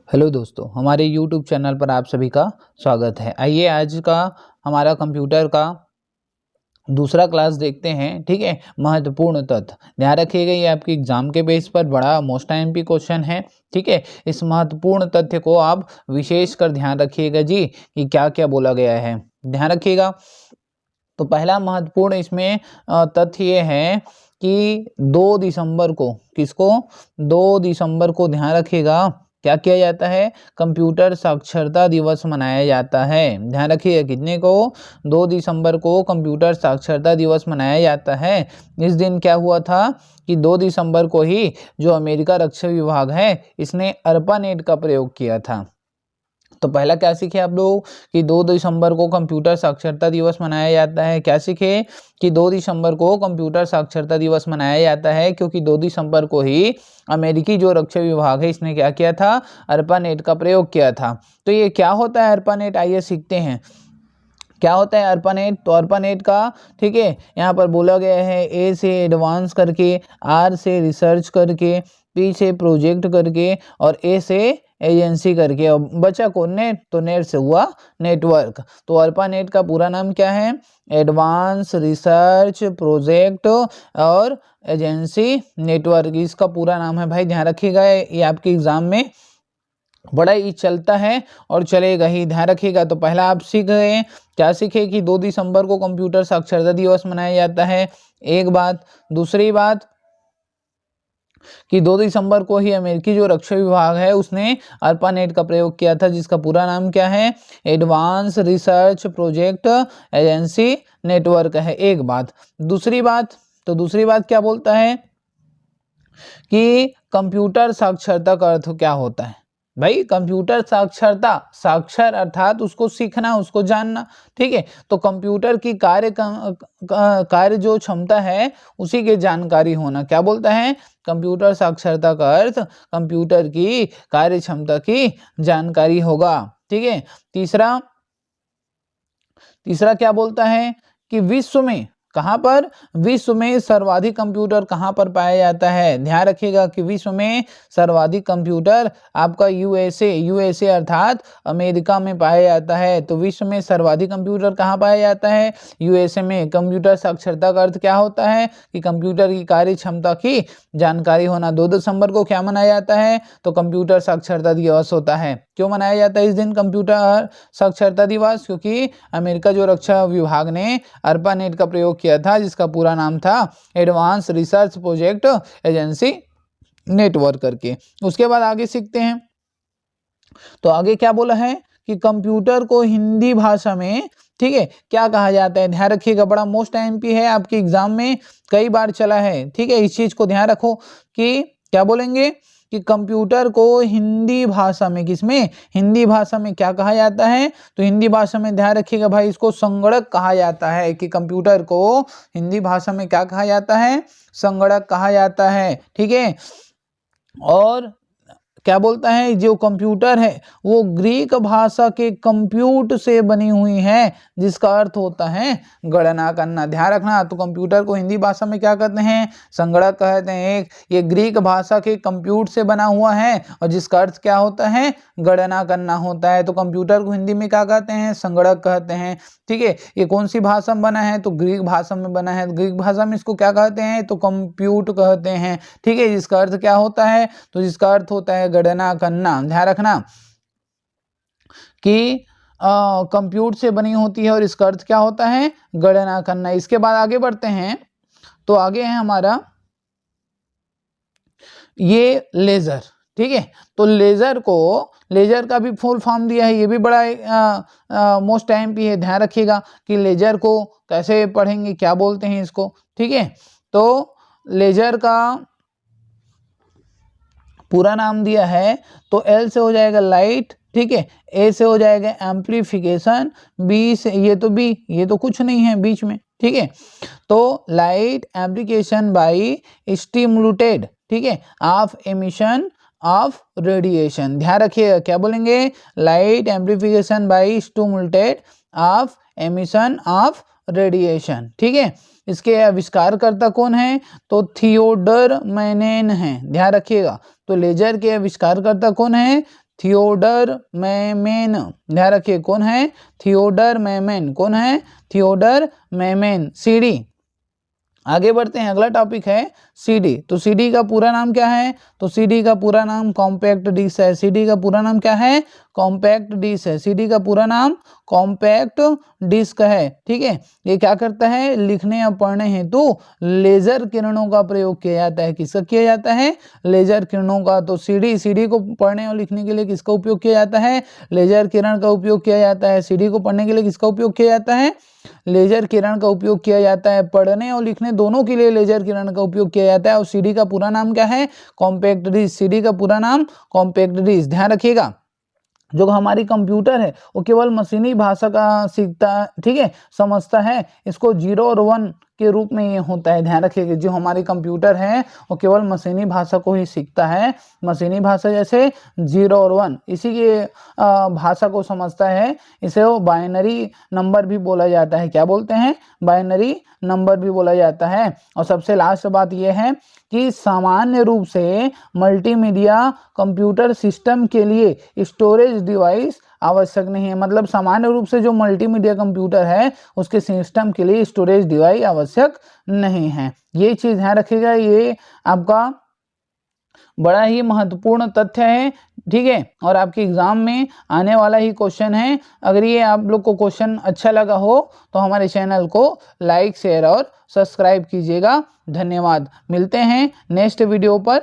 Hello दोस्तों, हमारे YouTube channel पर आप सभी का स्वागत है। आइए आज का हमारा कंप्यूटर का दूसरा क्लास देखते हैं। ठीक है, महत्वपूर्ण तथ्य। ध्यान रखिएगा, ये आपके एग्जाम के बेस पर बड़ा मोस्ट एमपी क्वेश्चन है। ठीक है, इस महत्वपूर्ण तथ्य को आप विशेष कर ध्यान रखिएगा जी कि क्या क्या बोला गया है। ध्यान रखिएगा। तो पहला महत्वपूर्ण इसमें तथ्य ये है कि 2 दिसंबर को, किसको, 2 दिसंबर को ध्यान रखिएगा, क्या किया जाता है, कंप्यूटर साक्षरता दिवस मनाया जाता है। ध्यान रखिएगा, कितने को, 2 दिसंबर को कंप्यूटर साक्षरता दिवस मनाया जाता है। इस दिन क्या हुआ था कि 2 दिसंबर को ही जो अमेरिका रक्षा विभाग है इसने ARPANET का प्रयोग किया था। तो पहला क्या सीखे आप लोग कि 2 दिसंबर को कंप्यूटर साक्षरता दिवस मनाया जाता है। क्या सीखे कि 2 दिसंबर को कंप्यूटर साक्षरता दिवस मनाया जाता है क्योंकि 2 दिसंबर को ही अमेरिकी जो रक्षा विभाग है इसने क्या किया था, ARPANET का प्रयोग किया था। तो ये क्या होता है ARPANET, आइए सीखते हैं। क्या होता है ARPANET? तो ARPANET का, ठीक है, यहाँ पर बोला गया है ए से एडवांस करके, आर से रिसर्च करके, पी से प्रोजेक्ट करके और ए से एजेंसी करके, और बचा कौन, नेट, तो नेट से हुआ नेटवर्क। तो ARPANET का पूरा नाम क्या है, एडवांस रिसर्च प्रोजेक्ट और एजेंसी नेटवर्क, इसका पूरा नाम है भाई। ध्यान रखिएगा, ये आपके एग्जाम में बड़ा ही चलता है और चलेगा ही, ध्यान रखिएगा। तो पहला आप सीख गए, क्या सीखे कि 2 दिसंबर को कंप्यूटर साक्षरता दिवस मनाया जाता है, एक बात। दूसरी बात कि 2 दिसंबर को ही अमेरिकी जो रक्षा विभाग है उसने ARPANET का प्रयोग किया था, जिसका पूरा नाम क्या है, advance research project agency network है, एक बात। दूसरी बात, तो दूसरी बात क्या बोलता है कि कंप्यूटर साक्षरता का अर्थ क्या होता है भाई। कंप्यूटर साक्षरता, साक्षर अर्थात उसको सीखना, उसको जानना। ठीक है, तो कंप्यूटर की कार्य जो क्षमता है उसी की जानकारी होना, क्या बोलता है, कंप्यूटर साक्षरता का अर्थ कंप्यूटर की कार्य क्षमता की जानकारी होगा। ठीक है, तीसरा क्या बोलता है कि विश्व में, कहां पर, विश्व में सर्वाधिक कंप्यूटर कहां पर पाया जाता है। ध्यान रखिएगा कि विश्व में सर्वाधिक कंप्यूटर आपका यूएसए अर्थात अमेरिका में पाया जाता है। तो विश्व में सर्वाधिक कंप्यूटर कहां पाया जाता है, यूएसए में। कंप्यूटर साक्षरता का अर्थ क्या होता है कि कंप्यूटर की कार्य क्षमता की जानकारी होना। 2 दिसंबर को क्या मनाया जाता है, तो कंप्यूटर साक्षरता दिवस होता है। क्यों मनाया जाता है इस दिन कंप्यूटर साक्षरता दिवस, क्योंकि अमेरिका जो रक्षा विभाग ने ARPANET का प्रयोग किया था, जिसका पूरा नाम था advance research project agency network करके। उसके बाद आगे सीखते हैं। तो आगे क्या बोला है कि कंप्यूटर को हिंदी भाषा में, ठीक है, क्या कहा जाता है। ध्यान रखिएगा, बड़ा मोस्ट एमपी है, आपके एग्जाम में कई बार चला है। ठीक है, इस चीज को ध्यान रखो कि क्या बोलेंगे कि कंप्यूटर को हिंदी भाषा में, किसमें, हिंदी भाषा में क्या कहा जाता है। तो हिंदी भाषा में ध्यान रखिएगा भाई, इसको संगणक कहा जाता है। कि कंप्यूटर को हिंदी भाषा में क्या कहा जाता है, संगणक कहा जाता है। ठीक है, और क्या बोलता है, जो कंप्यूटर है वो ग्रीक भाषा के कंप्यूट से बनी हुई है, जिसका अर्थ होता है गणना करना। ध्यान रखना, तो कंप्यूटर को हिंदी भाषा में क्या कहते हैं, संगणक कहते हैं। ये ग्रीक भाषा के कंप्यूट से बना हुआ है और जिसका अर्थ क्या होता है, गणना करना होता है। तो कंप्यूटर को हिंदी में क्या कहते हैं, संगणक कहते हैं। ठीक है, ये कौन सी भाषा में बना है, तो ग्रीक भाषा में बना है। ग्रीक भाषा में इसको क्या कहते हैं, तो कंप्यूट कहते हैं। ठीक है, जिसका अर्थ क्या होता है, तो जिसका अर्थ होता है गणना करना। ध्यान रखना कि कंप्यूट से बनी होती है और इसका अर्थ क्या होता है, गणना करना। इसके बाद आगे बढ़ते हैं। तो आगे है हमारा ये लेजर। ठीक है, तो लेजर का भी फुल फॉर्म दिया है, ये भी बड़ा मोस्ट एमपी है। ध्यान रखिएगा कि लेजर को कैसे पढ़ेंगे, क्या बोलते हैं इसको। ठीक है, तो लेजर का पूरा नाम दिया है, तो एल से हो जाएगा लाइट, ठीक है, ए से हो जाएगा एम्प्लीफिकेशन, बी से, ये तो कुछ नहीं है बीच में। ठीक है, तो लाइट एम्प्लीकेशन बाई स्टिमुलेटेड, ठीक है, ऑफ एमिशन ऑफ रेडिएशन। ध्यान रखिएगा, क्या बोलेंगे, light amplification by stimulated of emission of radiation. ठीक है, इसके आविष्कारकर्ता कौन है, तो थियोडर मैनेन है। ध्यान रखिएगा, तो लेजर के आविष्कारकर्ता कौन है, थियोडर मेमेन, ध्यान रखिए कौन है, थियोडर मेमेन, कौन है, थियोडर मेमेन, सीडी। आगे बढ़ते हैं, अगला टॉपिक है सीडी। तो सीडी का पूरा नाम क्या है, तो सीडी का पूरा नाम कॉम्पैक्ट डिस्क है। सीडी का पूरा नाम क्या है, कॉम्पैक्ट डिस्क है। सीडी का पूरा नाम कॉम्पैक्ट डिस्क है, ठीक है। ये क्या करता है, लिखने या पढ़ने हेतु लेजर किरणों का प्रयोग किया जाता है। किसका किया जाता है, लेजर किरणों का। तो सीडी को पढ़ने और लिखने के लिए किसका उपयोग किया जाता है, लेजर किरण का उपयोग किया जाता है। सीडी को पढ़ने के लिए किसका उपयोग किया जाता है, लेजर किरण का उपयोग किया जाता है। पढ़ने और लिखने दोनों के लिए लेजर किरण का उपयोग किया जाता है। और सीडी का पूरा नाम क्या है, कॉम्पैक्ट डिस्क। सीडी का पूरा नाम कॉम्पैक्ट डिस्क। ध्यान रखिएगा, जो हमारी कंप्यूटर है वो केवल मशीनी भाषा का सीखता, ठीक है, समझता है। इसको 0 और 1 के रूप में ये होता है। ध्यान रखिएगा, जो हमारी कंप्यूटर है वो केवल मशीनी भाषा को ही सीखता है। मशीनी भाषा जैसे 0 और 1 इसी के भाषा को समझता है। इसे वो बाइनरी नंबर भी बोला जाता है। क्या बोलते हैं, बाइनरी नंबर भी बोला जाता है। और सबसे लास्ट बात यह है कि सामान्य रूप से मल्टीमीडिया कंप्यूटर सिस्टम के लिए स्टोरेज डिवाइस आवश्यक नहीं है। मतलब सामान्य रूप से जो मल्टीमीडिया कंप्यूटर है उसके सिस्टम के लिए स्टोरेज डिवाइस आवश्यक नहीं है। ये चीज ध्यान रखिएगा, ये आपका बड़ा ही महत्वपूर्ण तथ्य है, ठीक है। और आपके एग्जाम में आने वाला ही क्वेश्चन है। अगर ये आप लोग को क्वेश्चन अच्छा लगा हो तो हमारे चैनल को लाइक, शेयर और सब्सक्राइब कीजिएगा। धन्यवाद। मिलते हैं नेक्स्ट वीडियो पर।